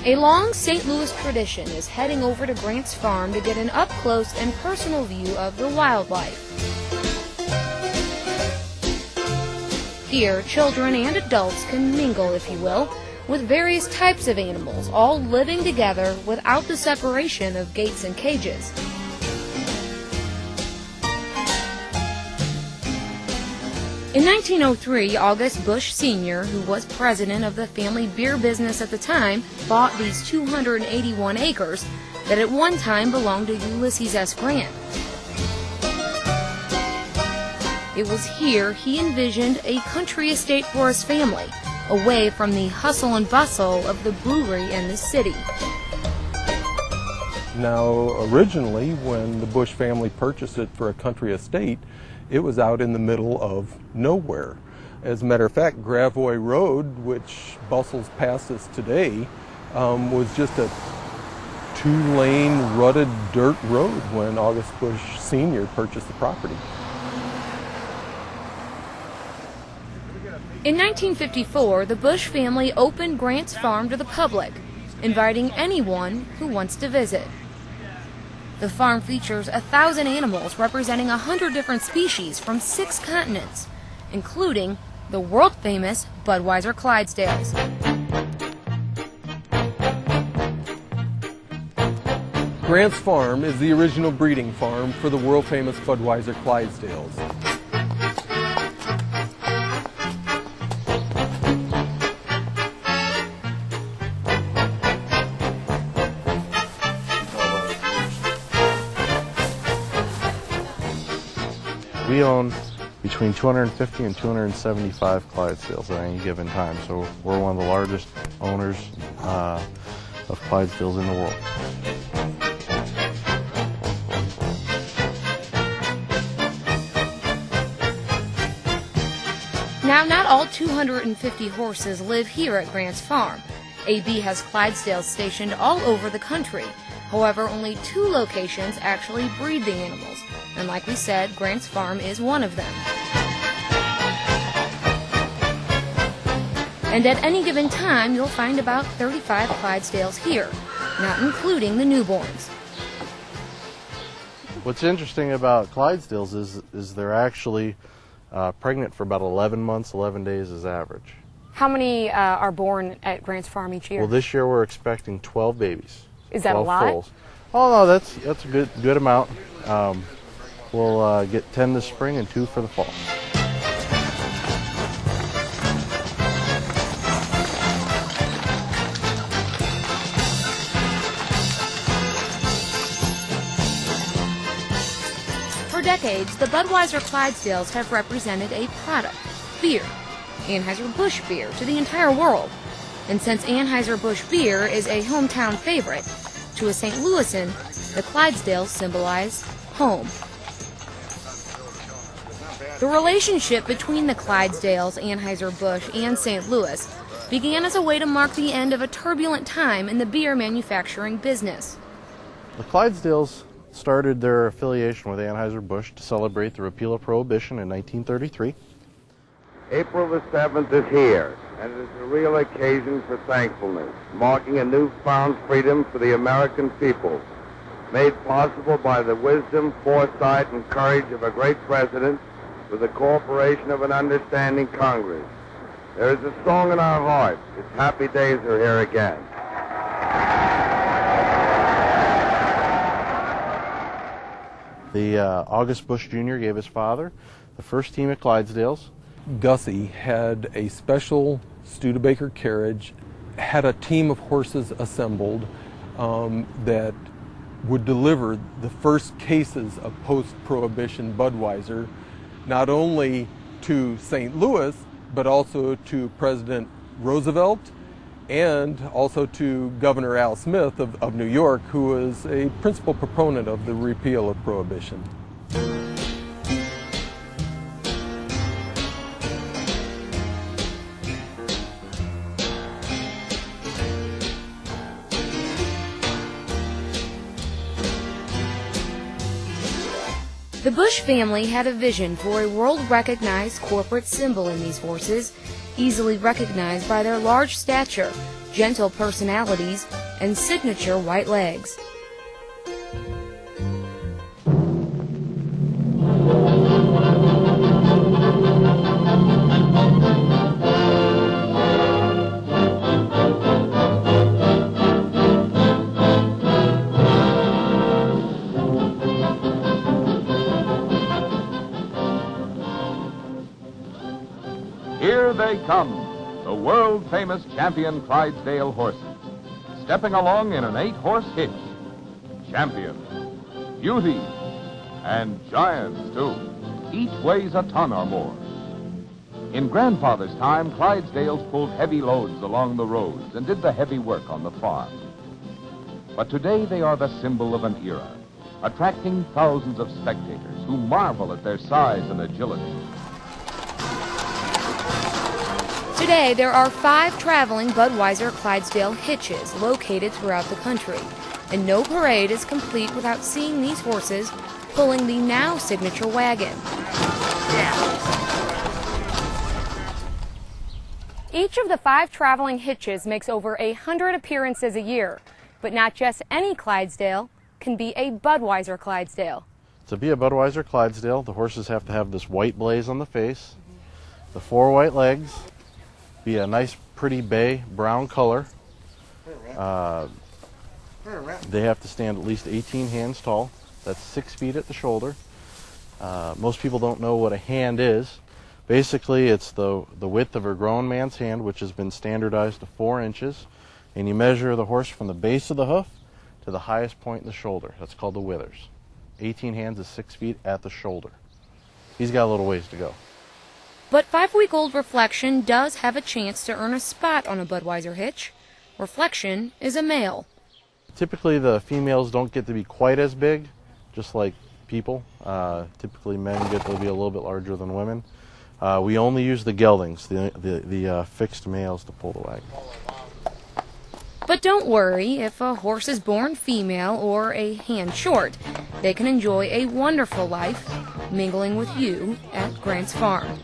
A long St. Louis tradition is heading over to Grant's Farm to get an up-close and personal view of the wildlife. Here, children and adults can mingle, if you will, with various types of animals, all living together without the separation of gates and cages. In 1903, August Busch Sr., who was president of the family beer business at the time, bought these 281 acres that at one time belonged to Ulysses S. Grant. It was here he envisioned a country estate for his family, away from the hustle and bustle of the brewery and the city. Now, originally, when the Busch family purchased it for a country estate, it was out in the middle of nowhere. As a matter of fact, Gravois Road, which bustles past us today, was just a two-lane rutted dirt road when August Busch Sr. purchased the property. In 1954, the Busch family opened Grant's Farm to the public, inviting anyone who wants to visit. The farm features 1,000 animals representing 100 different species from 6 continents, including the world-famous Budweiser Clydesdales. Grant's Farm is the original breeding farm for the world-famous Budweiser Clydesdales. We own between 250 and 275 Clydesdales at any given time, so we're one of the largest owners of Clydesdales in the world. Now, not all 250 horses live here at Grant's Farm. AB has Clydesdales stationed all over the country. However, only 2 locations actually breed the animals. And like we said, Grant's Farm is one of them. And at any given time, you'll find about 35 Clydesdales here, not including the newborns. What's interesting about Clydesdales is they're actually pregnant for about 11 months, 11 days is average. How many are born at Grant's Farm each year? Well, this year we're expecting 12 babies. Is that a lot? Foals. Oh no, that's a good amount. We'll get 10 this spring and 2 for the fall. For decades, the Budweiser Clydesdales have represented a product, beer, Anheuser-Busch beer, to the entire world. And since Anheuser-Busch beer is a hometown favorite, to a St. Louisan, the Clydesdales symbolize home. The relationship between the Clydesdales, Anheuser-Busch, and St. Louis began as a way to mark the end of a turbulent time in the beer manufacturing business. The Clydesdales started their affiliation with Anheuser-Busch to celebrate the repeal of Prohibition in 1933. April the 7th is here, and it is a real occasion for thankfulness, marking a newfound freedom for the American people, made possible by the wisdom, foresight, and courage of a great president with the cooperation of an understanding Congress. There is a song in our hearts. Its happy days are here again. The August Busch Jr. gave his father the first team at Clydesdales. Gussie had a special Studebaker carriage, had a team of horses assembled that would deliver the first cases of post-Prohibition Budweiser, not only to St. Louis, but also to President Roosevelt and also to Governor Al Smith of New York, who was a principal proponent of the repeal of Prohibition. The Busch family had a vision for a world-recognized corporate symbol in these horses, easily recognized by their large stature, gentle personalities, and signature white legs. Here they come, the world-famous champion Clydesdale horses, stepping along in an 8-horse hitch. Champions, beauties, and giants, too. Each weighs a ton or more. In Grandfather's time, Clydesdales pulled heavy loads along the roads and did the heavy work on the farm. But today they are the symbol of an era, attracting thousands of spectators who marvel at their size and agility. Today, there are 5 traveling Budweiser Clydesdale hitches located throughout the country, and no parade is complete without seeing these horses pulling the now signature wagon. Each of the 5 traveling hitches makes over 100 appearances a year, but not just any Clydesdale can be a Budweiser Clydesdale. To be a Budweiser Clydesdale, the horses have to have this white blaze on the face, the 4 white legs, be a nice pretty bay brown color. They have to stand at least 18 hands tall. That's 6 feet at the shoulder. Most people don't know what a hand is. Basically, it's the width of a grown man's hand, which has been standardized to 4 inches, and you measure the horse from the base of the hoof to the highest point in the shoulder. That's called the withers. 18 hands is 6 feet at the shoulder. He's got a little ways to go. But 5-week-old Reflection does have a chance to earn a spot on a Budweiser hitch. Reflection is a male. Typically, the females don't get to be quite as big, just like people. Typically, men get to be a little bit larger than women. We only use the geldings, the fixed males, to pull the wagon. But don't worry, if a horse is born female or a hand short, they can enjoy a wonderful life mingling with you at Grant's Farm.